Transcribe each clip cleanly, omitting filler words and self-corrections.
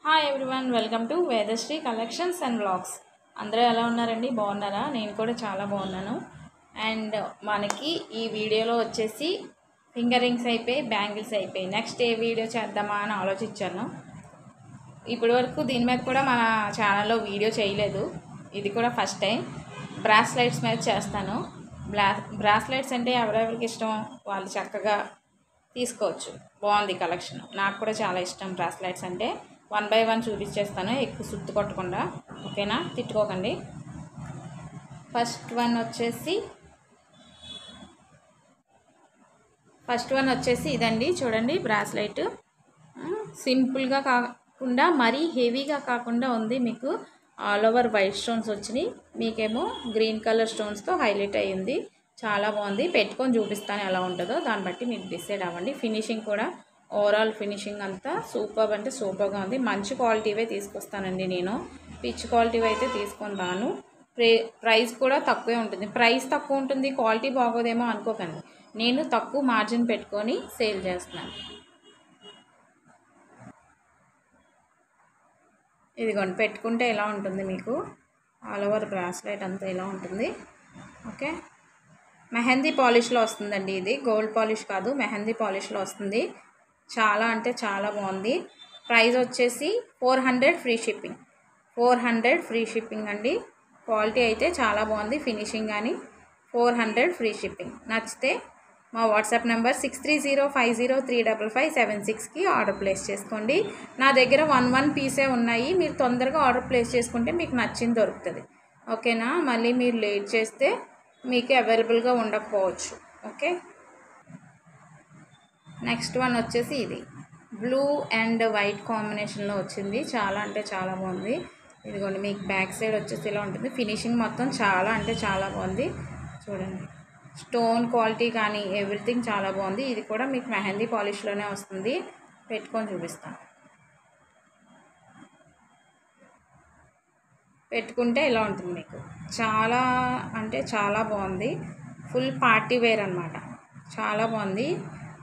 Hi everyone, welcome to Vedasri collections and vlogs. అందరూ ఎలా ఉన్నారండి? బాగున్నారా? నేను కూడా చాలా బాగున్నాను. అండ్ మనకి ఈ వీడియోలో వచ్చేసి ఫింగర్ రింగ్స్ అయిపోయి, బ్యాంగిల్స్ అయిపోయి, నెక్స్ట్ ఏ వీడియో చేద్దామా అని ఆలోచించాను. ఇప్పటి వరకు దీని మీద కూడా మన ఛానల్లో వీడియో చేయలేదు. ఇది కూడా ఫస్ట్ టైం. బ్రాస్లైట్స్ మీద చేస్తాను. బ్రాస్లైట్స్ అంటే ఎవరెవరికి ఇష్టం వాళ్ళు చక్కగా తీసుకోవచ్చు. బాగుంది కలెక్షన్. నాకు కూడా చాలా ఇష్టం బ్రాస్లైట్స్ అంటే. 1 by 1 చూపించేస్తాను, ఎక్కువ సుత్తు కొట్టకుండా. ఓకేనా? తిట్టుకోకండి. ఫస్ట్ వన్ వచ్చేసి ఇదండి. చూడండి, బ్రాస్లైట్ సింపుల్గా కాకుండా మరీ హెవీగా కాకుండా ఉంది. మీకు ఆల్ ఓవర్ వైట్ స్టోన్స్ వచ్చినాయి, మీకేమో గ్రీన్ కలర్ స్టోన్స్తో హైలైట్ అయ్యింది. చాలా బాగుంది. పెట్టుకొని చూపిస్తాను ఎలా ఉంటుందో, దాన్ని బట్టి మీరు డిసైడ్ అవ్వండి. ఫినిషింగ్ కూడా, ఓవరాల్ ఫినిషింగ్ అంతా సూపర్ అంటే సూపర్గా ఉంది. మంచి క్వాలిటీవే తీసుకొస్తానండి నేను. పిచ్ క్వాలిటీ అయితే తీసుకొని రాను. ప్రైస్ కూడా తక్కువే ఉంటుంది. ప్రైస్ తక్కువ ఉంటుంది, క్వాలిటీ బాగోదేమో అనుకోకండి. నేను తక్కువ మార్జిన్ పెట్టుకొని సేల్ చేస్తున్నాను. ఇదిగోండి, పెట్టుకుంటే ఎలా ఉంటుంది మీకు ఆల్ ఓవర్ బ్రాస్లైట్ అంతా ఇలా ఉంటుంది. ఓకే, మెహందీ పాలిష్లో వస్తుందండి. ఇది గోల్డ్ పాలిష్ కాదు, మెహందీ పాలిష్లో వస్తుంది. చాలా అంటే చాలా బాగుంది. ప్రైస్ వచ్చేసి 400 ఫ్రీ షిప్పింగ్. 400 ఫ్రీ షిప్పింగ్ అండి. క్వాలిటీ అయితే చాలా బాగుంది, ఫినిషింగ్ కానీ. 400 ఫ్రీ షిప్పింగ్. నచ్చితే మా వాట్సాప్ నెంబర్ 6305035576కి ఆర్డర్ ప్లేస్ చేసుకోండి. నా దగ్గర 1 పీసే ఉన్నాయి. మీరు తొందరగా ఆర్డర్ ప్లేస్ చేసుకుంటే మీకు నచ్చింది దొరుకుతుంది. ఓకేనా? మళ్ళీ మీరు లేట్ చేస్తే మీకు అవైలబుల్గా ఉండకపోవచ్చు. ఓకే, నెక్స్ట్ వన్ వచ్చేసి ఇది బ్లూ అండ్ వైట్ కాంబినేషన్లో వచ్చింది. చాలా అంటే చాలా బాగుంది. ఇదిగోండి, మీకు బ్యాక్ సైడ్ వచ్చేసి ఇలా ఉంటుంది. ఫినిషింగ్ మొత్తం చాలా అంటే చాలా బాగుంది. చూడండి, స్టోన్ క్వాలిటీ కానీ ఎవ్రీథింగ్ చాలా బాగుంది. ఇది కూడా మీకు మెహందీ పాలిష్లోనే వస్తుంది. పెట్టుకొని చూపిస్తాను. పెట్టుకుంటే ఇలా ఉంటుంది మీకు. చాలా అంటే చాలా బాగుంది. ఫుల్ పార్టీ వేర్ అనమాట. చాలా బాగుంది.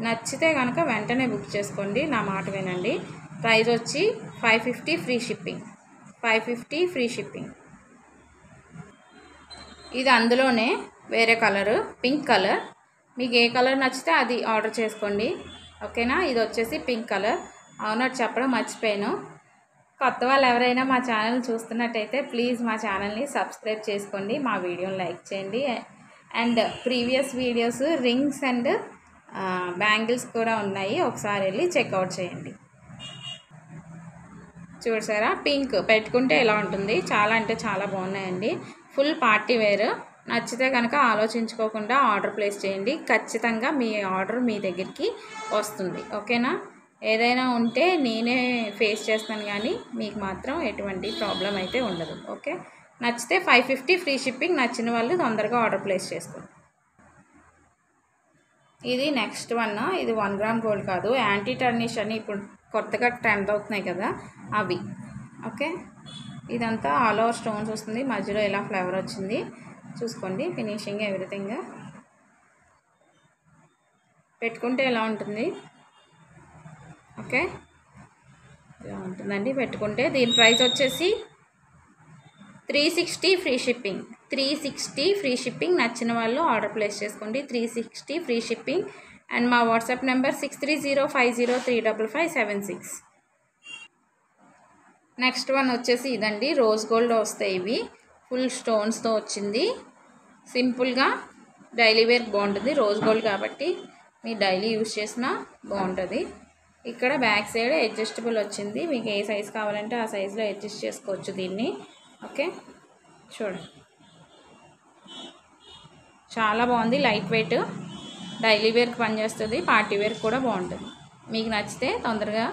నచ్చితే కనుక వెంటనే బుక్ చేసుకోండి. నా మాట వినండి. ప్రైస్ వచ్చి 550 ఫ్రీ షిప్పింగ్. 550 free shipping. ఇది అందులోనే వేరే కలరు, పింక్ కలర్. మీకు ఏ కలర్ నచ్చితే అది ఆర్డర్ చేసుకోండి. ఓకేనా? ఇది వచ్చేసి పింక్ కలర్. అవునట్టు చెప్పడం మర్చిపోయాను. కొత్త వాళ్ళు ఎవరైనా మా ఛానల్ చూస్తున్నట్టయితే ప్లీజ్ మా ఛానల్ని సబ్స్క్రైబ్ చేసుకోండి, మా వీడియోని లైక్ చేయండి. And previous videos rings and bangles కూడా ఉన్నాయి, ఒకసారి వెళ్ళి చెక్అవుట్ చేయండి. చూసారా, పింక్ పెట్టుకుంటే ఎలా ఉంటుంది. చాలా అంటే చాలా బాగున్నాయండి. Full party wear. నచ్చితే కనుక ఆలోచించుకోకుండా ఆర్డర్ ప్లేస్ చేయండి. ఖచ్చితంగా మీ ఆర్డర్ మీ దగ్గరికి వస్తుంది. ఓకేనా? ఏదైనా ఉంటే నేనే ఫేస్ చేస్తాను, కానీ మీకు మాత్రం ఎటువంటి ప్రాబ్లం అయితే ఉండదు. ఓకే, నచ్చితే 550 ఫ్రీ షిప్పింగ్. నచ్చిన వాళ్ళు తొందరగా ఆర్డర్ ప్లేస్ చేసుకోండి. ఇది నెక్స్ట్ వన్. ఇది 1 గ్రామ్ గోల్డ్ కాదు, యాంటీ టర్నిష్ అని ఇప్పుడు కొత్తగా ట్రెండ్ అవుతున్నాయి కదా, అవి. ఓకే, ఇదంతా ఆల్ ఓవర్ స్టోన్స్ వస్తుంది. మధ్యలో ఇలా ఫ్లవర్ వచ్చింది. చూసుకోండి, ఫినిషింగ్ ఎవ్రీథింగ్. పెట్టుకుంటే ఎలా ఉంటుంది. ఓకే, ఇలా ఉంటుందండి పెట్టుకుంటే. దీని ప్రైస్ వచ్చేసి 360 ఫ్రీ షిప్పింగ్. 360 free shipping. నచ్చిన వాళ్ళు ఆర్డర్ ప్లేస్ చేసుకోండి. 360 ఫ్రీ షిప్పింగ్. అండ్ మా వాట్సాప్ నెంబర్ 6305035576. నెక్స్ట్ వన్ వచ్చేసి ఇదండి. రోజ్ గోల్డ్ వస్తాయి ఇవి. ఫుల్ స్టోన్స్తో వచ్చింది. సింపుల్గా డైలీ వేర్ బాగుంటుంది. రోజ్ గోల్డ్ కాబట్టి మీరు డైలీ యూజ్ చేసినా బాగుంటుంది. ఇక్కడ బ్యాక్ సైడ్ అడ్జస్టబుల్ వచ్చింది. మీకు ఏ సైజ్ కావాలంటే ఆ సైజులో అడ్జస్ట్ చేసుకోవచ్చు దీన్ని. ఓకే, చూడండి, చాలా బాగుంది. లైట్ వెయిట్, డైలీ వేర్కి పనిచేస్తుంది, పార్టీ వేర్కి కూడా బాగుంటుంది. మీకు నచ్చితే తొందరగా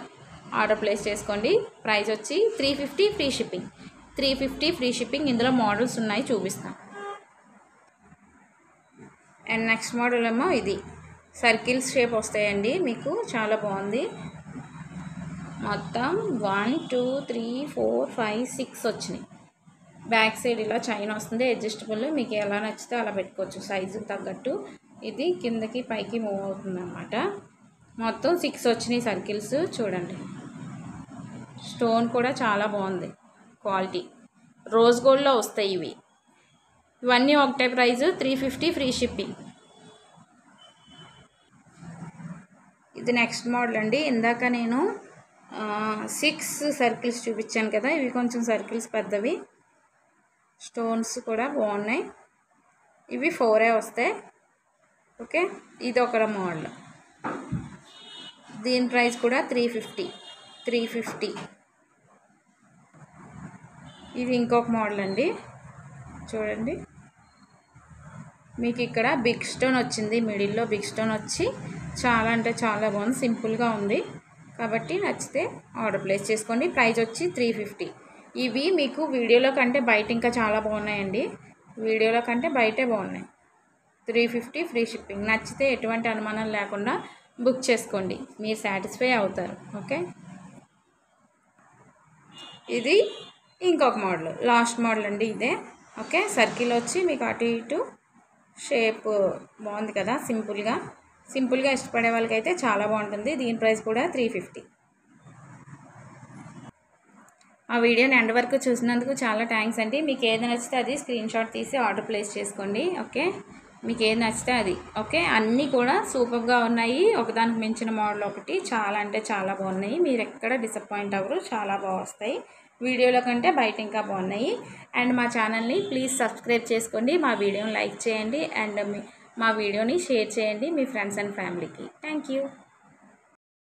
ఆర్డర్ ప్లేస్ చేసుకోండి. ప్రైస్ వచ్చి 350 ఫ్రీ షిప్పింగ్. 350 free shipping. ఇందులో మోడల్స్ ఉన్నాయి, చూపిస్తాను. అండ్ నెక్స్ట్ మోడల్ ఏమో ఇది సర్కిల్స్ షేప్ వస్తాయండి మీకు. చాలా బాగుంది. మొత్తం 1 2 3 4 5 6 వచ్చినాయి. బ్యాక్ సైడ్ ఇలా చైన్ వస్తుంది, అడ్జస్టబుల్. మీకు ఎలా నచ్చితే అలా పెట్టుకోవచ్చు సైజుకి తగ్గట్టు. ఇది కిందకి పైకి మూవ్ అవుతుంది అన్నమాట. మొత్తం 6 వచ్చినాయి సర్కిల్స్. చూడండి, స్టోన్ కూడా చాలా బాగుంది క్వాలిటీ. రోజ్ గోల్డ్లో వస్తాయి ఇవి. ఇవన్నీ ఒకటే ప్రైస్ 350 ఫ్రీ షిప్పింగ్. ఇది నెక్స్ట్ మోడల్ అండి. ఇందాక నేను 6 సర్కిల్స్ చూపించాను కదా, ఇవి కొంచెం సర్కిల్స్ పెద్దవి. స్టోన్స్ కూడా బాగున్నాయి. ఇవి 4 వస్తాయి. ఓకే, ఇది ఒక మోడల్. దీని ప్రైస్ కూడా 350. ఇది ఇంకొక మోడల్ అండి. చూడండి, మీకు ఇక్కడ బిగ్ స్టోన్ వచ్చింది, మిడిల్లో బిగ్ స్టోన్ వచ్చి చాలా అంటే చాలా బాగుంది. సింపుల్గా ఉంది కాబట్టి నచ్చితే ఆర్డర్ ప్లేస్ చేసుకోండి. ప్రైస్ వచ్చి 350. ఇవి మీకు వీడియోలో కంటే బయట ఇంకా చాలా బాగున్నాయండి. వీడియోలో కంటే బయటే బాగున్నాయి. 350 ఫ్రీ షిప్పింగ్. నచ్చితే ఎటువంటి అనుమానం లేకుండా బుక్ చేసుకోండి, మీరు సాటిస్ఫై అవుతారు. ఓకే, ఇది ఇంకొక మోడల్, లాస్ట్ మోడల్ అండి ఇదే. ఓకే, సర్కిల్ వచ్చి మీకు అటు ఇటు షేప్ బాగుంది కదా. సింపుల్గా ఇష్టపడే వాళ్ళకైతే చాలా బాగుంటుంది. దీని ప్రైస్ కూడా 350. ఆ వీడియోని ఎండ్ వరకు చూసినందుకు చాలా థ్యాంక్స్ అండి. మీకు ఏది నచ్చితే అది స్క్రీన్ షాట్ తీసి ఆర్డర్ ప్లేస్ చేసుకోండి. ఓకే, మీకు ఏది నచ్చితే అది. ఓకే, అన్నీ కూడా సూపర్గా ఉన్నాయి. ఒకదానికి మించిన మోడల్ ఒకటి, చాలా అంటే చాలా బాగున్నాయి. మీరు ఎక్కడ డిసప్పాయింట్ అవ్వరు, చాలా బాగా వస్తాయి. వీడియోలో కంటే బయట ఇంకా బాగున్నాయి. అండ్ మా ఛానల్ని ప్లీజ్ సబ్స్క్రైబ్ చేసుకోండి, మా వీడియోని లైక్ చేయండి, అండ్ మా వీడియోని షేర్ చేయండి మీ ఫ్రెండ్స్ అండ్ ఫ్యామిలీకి. Thank you.